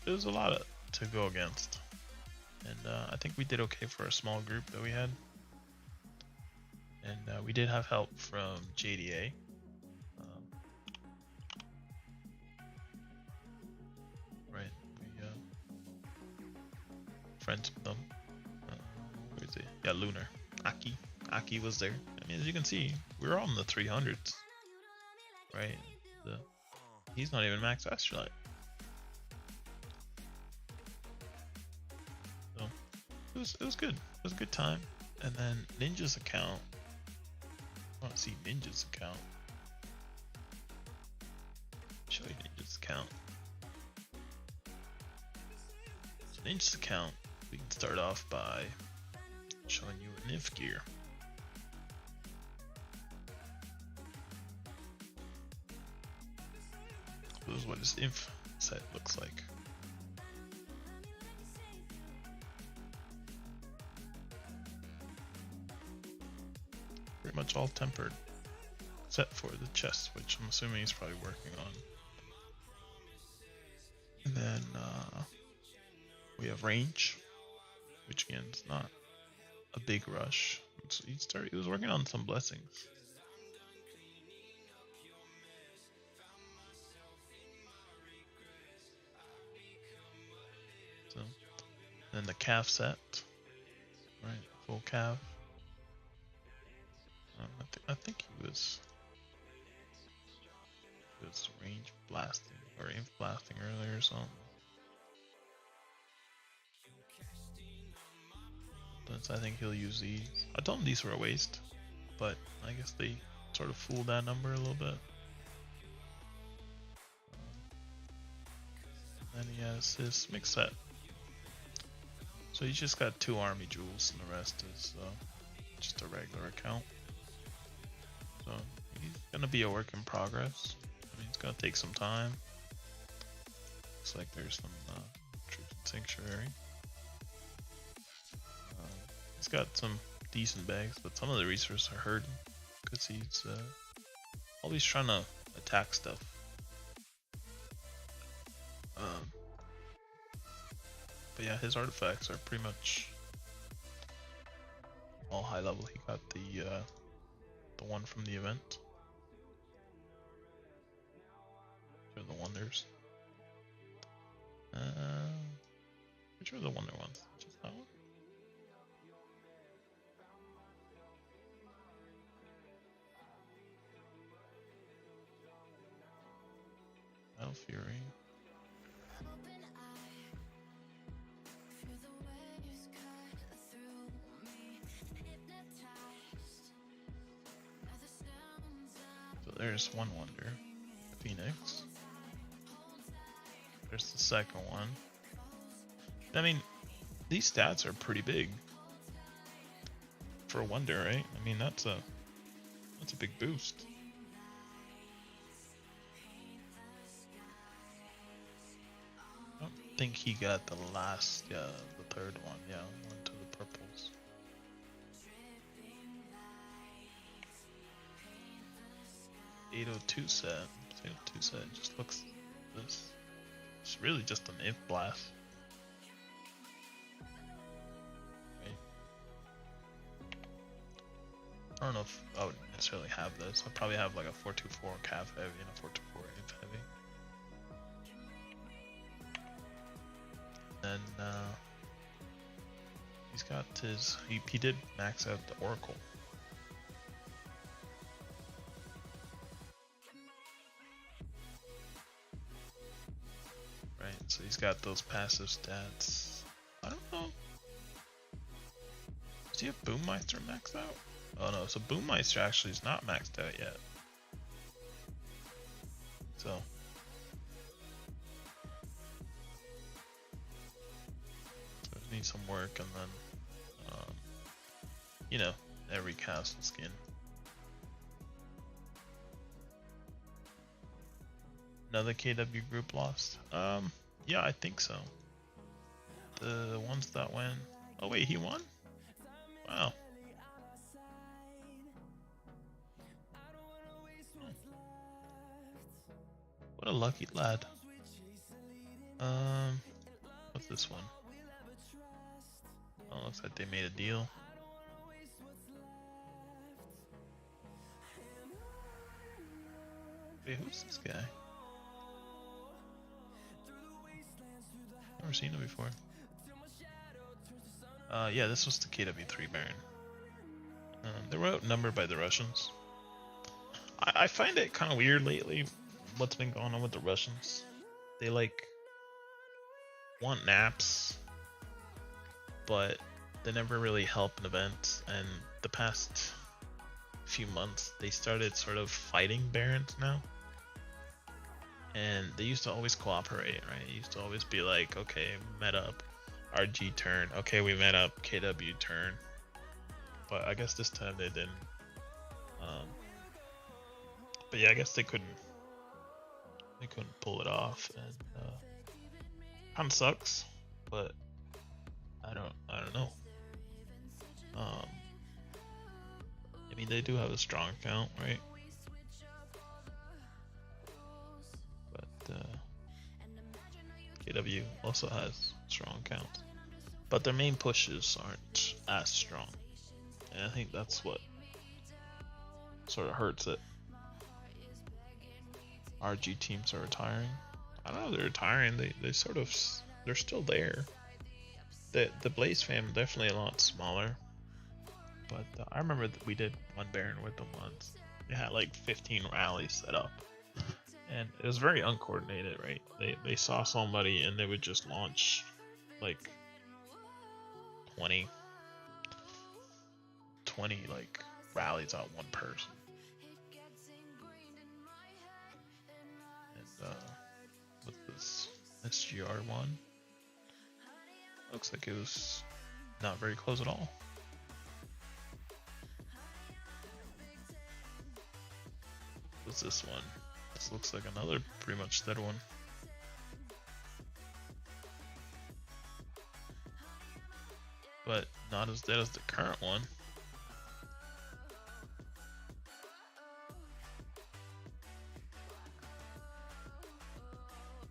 Speaker 1: was a lot to go against, and I think we did okay for a small group that we had, and we did have help from JDA. Right, we friends with them. Where is he? Yeah, Lunar. Aki was there. I mean, as you can see, we're all in the 300s, right? He's not even max astrolite. It was good. It was a good time. And then Ninja's account. I want to see Ninja's account. Show you Ninja's account. So Ninja's account, we can start off by showing you an IF gear. This is what his IF set looks like. Pretty much all tempered, except for the chest, which I'm assuming he's probably working on. And then we have range, which again is not a big rush. So he was working on some blessings. So then the calf set, right? Full calf. I think he was range blasting or inf blasting earlier or something. But I think he'll use these. I told him these were a waste, but I guess they sort of fooled that number a little bit. And then he has his mix set. So he's just got 2 army jewels and the rest is just a regular account. So he's gonna be a work in progress. I mean, it's gonna take some time. Looks like there's some troops in sanctuary. He's got some decent bags, but some of the resources are hurting because he's always trying to attack stuff. But yeah, his artifacts are pretty much all high level. He got the one from the event. They're the wonders. Which are the wonder ones? Just that one? Battle Fury. So there's one wonder, Phoenix. There's the second one. I mean, these stats are pretty big for a wonder, right? I mean, that's a big boost. I don't think he got the last, the third one, one to the purples. .802 set. 802 set just looks like this. It's really just an inf blast. Right. I don't know if I would necessarily have this. I'd probably have like a 424 calf heavy and a 424 inf heavy. Then he's got his. He did max out the Oracle. Right, so he's got those passive stats. I don't know. Does he have Boommeister maxed out? Oh no, so Boommeister actually is not maxed out yet. So need some work, and then you know, every castle skin. Another KW group lost? Yeah, I think so. The ones that went. Oh wait, he won? Wow. What a lucky lad. What's this one? Oh, looks like they made a deal. Wait, who's this guy? Never seen him before. Yeah, this was the KW3 Baron. They were outnumbered by the Russians. I find it kind of weird lately what's been going on with the Russians. They like want naps, but they never really help an event, and the past few months they started sort of fighting Barons now. And they used to always cooperate, right? It used to always be like, okay, met up, RG turn, okay, we met up, KW turn. But I guess this time they didn't. But yeah, I guess they couldn't pull it off, and kind of sucks. But I don't know. I mean, they do have a strong account, right? But KW also has strong accounts, but their main pushes aren't as strong, and I think that's what sort of hurts it. RG teams are retiring. I don't know if they're retiring. They're still there. The Blaze fam definitely a lot smaller, but I remember that we did one Baron with them once. They had like 15 rallies set up, and it was very uncoordinated, right? They saw somebody and they would just launch like 20 like rallies on one person. And what's this SGR one? Looks like it was not very close at all. What's this one? This looks like another pretty much dead one. But not as dead as the current one.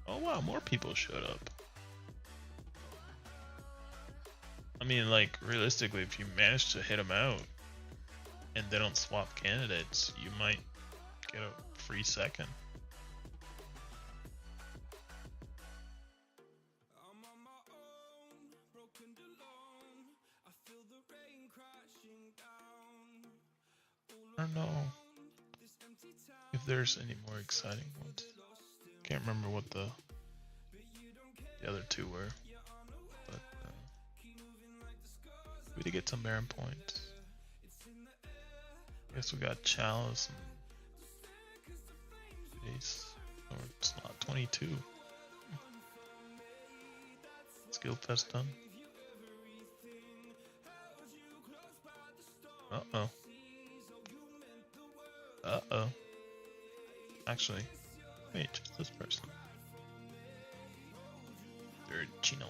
Speaker 1: Oh wow, more people showed up. I mean, like, realistically, if you manage to hit them out and they don't swap candidates, you might get a free second. I don't know if there's any more exciting ones. Can't remember what the other two were, but we did get some Baron points. Guess we got Chalice and Ace, or slot 22. Skill test done. Uh-oh. Uh-oh. Actually, wait, just this person. Third Chino.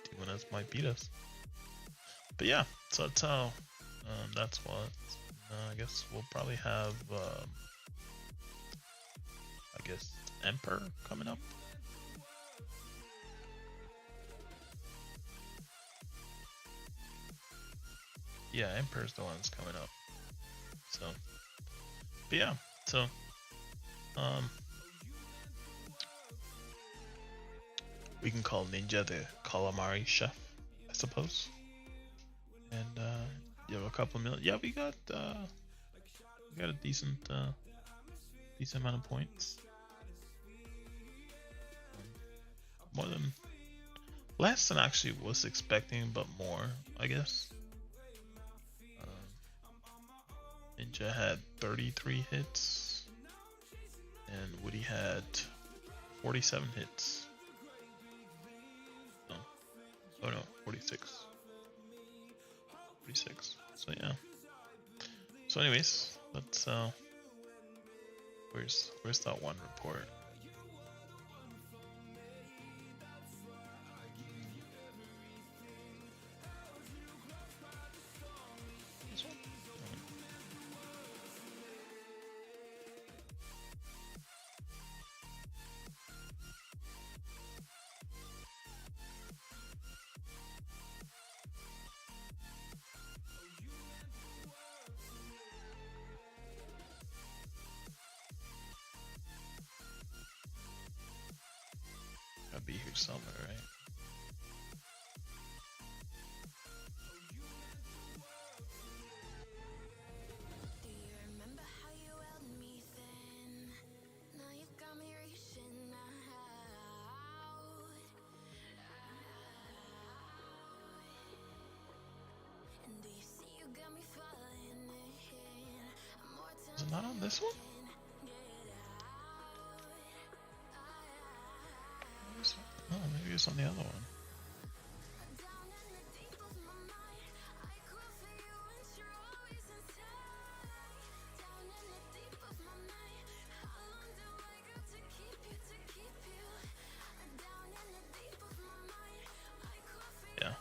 Speaker 1: T1S might beat us. But yeah, so that's how, that's what, I guess we'll probably have, I guess, Emperor coming up. Yeah, Emperor's the one that's coming up. So, but yeah, so, we can call Ninja the Calamari chef, I suppose. And, you have a couple million. Yeah, we got, we got a decent amount of points. More than less than actually was expecting, but more, I guess. Ninja had 33 hits, and Woody had 47 hits. Oh no, 46. 46. So yeah. So anyways, let's where's that one report? This one? Gotta be here somewhere, right? Is it not on this one? Oh, maybe it's on the other one. Yeah.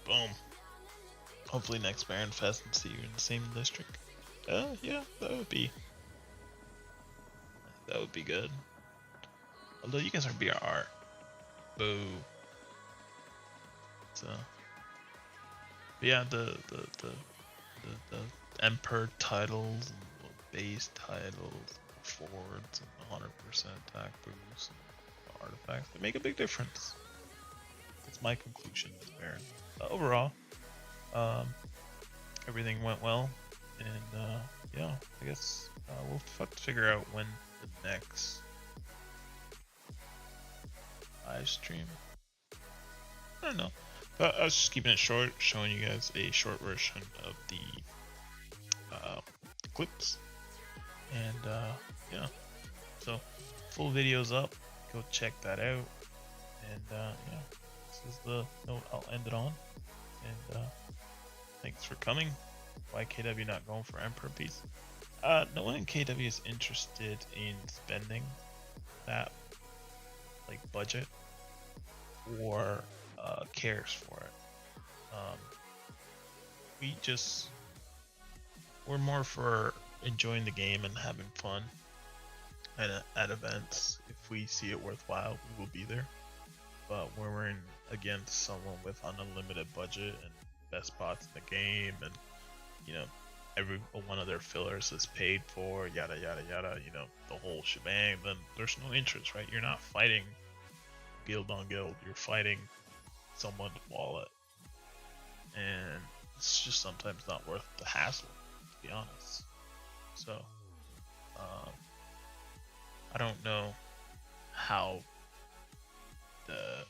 Speaker 1: Boom. Hopefully next Baron Fest and see you in the same district. Yeah, that would be good. Although you guys are BR. Boo. So yeah, the Emperor titles and the base titles, forwards and 100% attack boost and artifacts, they make a big difference. That's my conclusion with Baron. Overall, everything went well, and yeah, I guess we'll have to figure out when the next live stream. I don't know, but I was just keeping it short, showing you guys a short version of the clips, and yeah, so full video's up, go check that out, and yeah, this is the note I'll end it on, and thanks for coming. Why KW not going for Emperor piece? No one in KW is interested in spending that like budget or cares for it. We're more for enjoying the game and having fun, and at events, if we see it worthwhile, we will be there. But when we're in against someone with an unlimited budget and best spots in the game, and you know, every one of their fillers is paid for, yada yada yada, you know, the whole shebang, then there's no interest, right? You're not fighting guild on guild, you're fighting someone's wallet, and it's just sometimes not worth the hassle, to be honest. So I don't know how the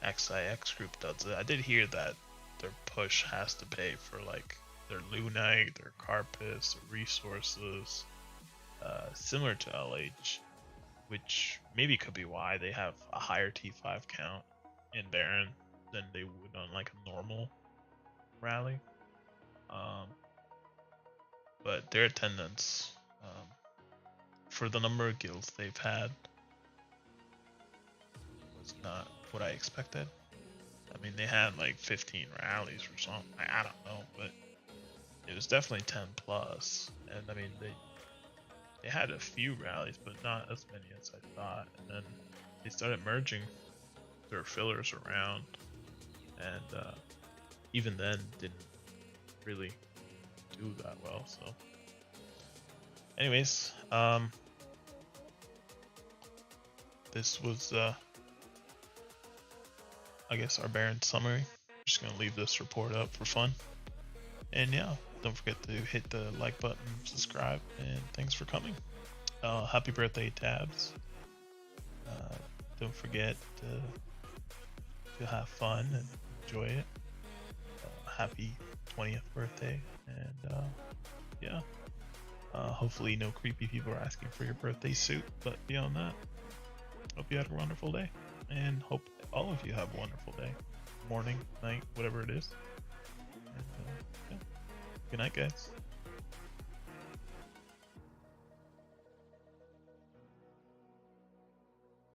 Speaker 1: XIX group does it. I did hear that their push has to pay for like their Lunite, their Carpus, their resources, similar to LH, which maybe could be why they have a higher T5 count in Baron than they would on like a normal rally. But their attendance, for the number of guilds they've had, was not what I expected. I mean, they had like 15 rallies or something. I don't know, but it was definitely 10 plus. And I mean, they had a few rallies, but not as many as I thought. And then they started merging their fillers around, and even then didn't really do that well. So, anyways, this was I guess our Baron summary. Just gonna leave this report up for fun, and yeah, Don't forget to hit the like button, subscribe, and thanks for coming. Happy birthday, Tabs. Don't forget to have fun and enjoy it. Happy 20th birthday, and yeah. Hopefully no creepy people are asking for your birthday suit, but beyond that, hope you had a wonderful day, and hope all of you have a wonderful day. Morning, night, whatever it is. And, yeah. Good night, guys.